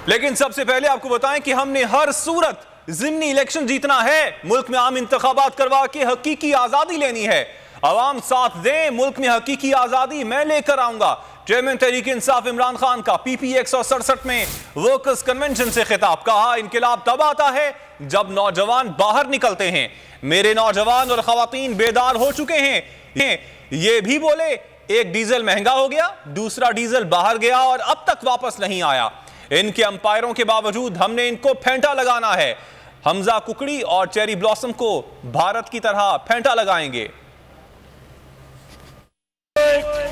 लेकिन सबसे पहले आपको बताएं कि हमने हर सूरत ज़िमनी इलेक्शन जीतना है, मुल्क में आम इंतखाबात करवा के हकीकी आजादी लेनी है। अवाम साथ दें, मुल्क में हकीकी आजादी मैं लेकर आऊंगा। चेयरमैन तहरीक इंसाफ इमरान खान का पीपी 167 में वर्कर्स कन्वेंशन से खिताब। कहा, इनकलाब तब आता है जब नौजवान बाहर निकलते हैं। मेरे नौजवान और खवातीन बेदार हो चुके हैं। ये भी बोले, एक डीजल महंगा हो गया, दूसरा डीजल बाहर गया और अब तक वापस नहीं आया। इनके अंपायरों के बावजूद हमने इनको फेंटा लगाना है। हमजा कुकड़ी और चेरी ब्लॉसम को भारत की तरह फेंटा लगाएंगे।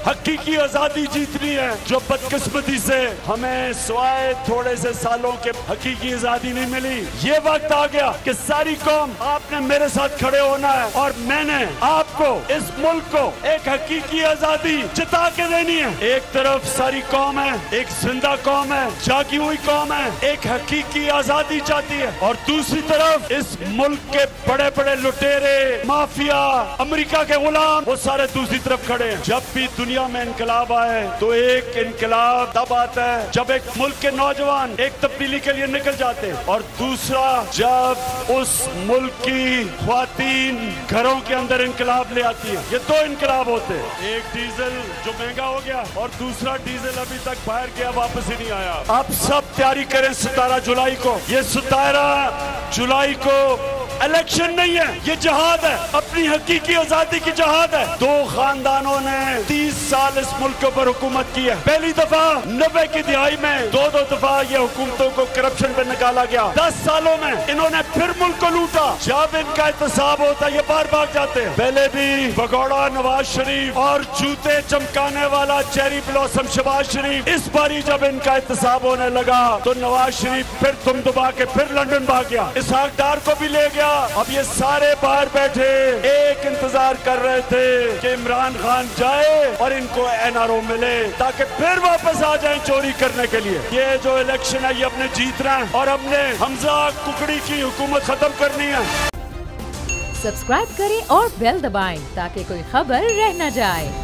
हकीकी आजादी जीतनी है, जो बदकिस्मती से हमें स्वाय थोड़े से सालों के हकीकी आजादी नहीं मिली। ये वक्त आ गया कि सारी कौम आपने मेरे साथ खड़े होना है और मैंने आपको, इस मुल्क को एक हकीकी आजादी जिता के देनी है। एक तरफ सारी कौम है, एक जिंदा कौम है, जागी हुई कौम है, एक हकीकी आजादी चाहती है, और दूसरी तरफ इस मुल्क के बड़े बड़े लुटेरे, माफिया, अमेरिका के गुलाम, वो सारे दूसरी तरफ खड़े हैं। जब भी दुनिया में इनकलाब आए तो एक इनकलाब तब आता है जब एक मुल्क के नौजवान एक तब्दीली के लिए निकल जाते हैं, और दूसरा जब उस मुल्क की ख्वातीन घरों के अंदर इनकलाब ले आती है। ये दो इनकलाब होते हैं, एक डीजल जो महंगा हो गया और दूसरा डीजल अभी तक बाहर गया, वापस ही नहीं आया। अब सब तैयारी करें 17 जुलाई को। ये 17 जुलाई को इलेक्शन नहीं है, ये जहाद है, अपनी हकीकी आजादी की जहाद है। दो खानदानों ने 30 साल इस मुल्क के ऊपर हुकूमत की है। पहली दफा 90 की दिहाई में दो दफा ये हुकूमतों को करप्शन पे निकाला गया। 10 सालों में इन्होंने फिर मुल्क को लूटा। जब इनका एहतसाब होता है ये बार भाग जाते हैं। पहले भी भगौड़ा नवाज शरीफ और जूते चमकाने वाला चेरी ब्लॉसम शहबाज शरीफ। इस बारी जब इनका एहतसाब होने लगा तो नवाज शरीफ फिर तुम दबा के फिर लंदन भाग गया, इसहाक डार को भी ले गया। अब ये सारे बाहर बैठे एक इंतजार कर रहे थे कि इमरान खान जाए और इनको एनआरओ मिले ताकि फिर वापस आ जाएं चोरी करने के लिए। ये जो इलेक्शन है ये अपने जीतना है और हमने हमजा कुकड़ी की हुकूमत खत्म करनी है। सब्सक्राइब करें और बेल दबाएं ताकि कोई खबर रह न जाए।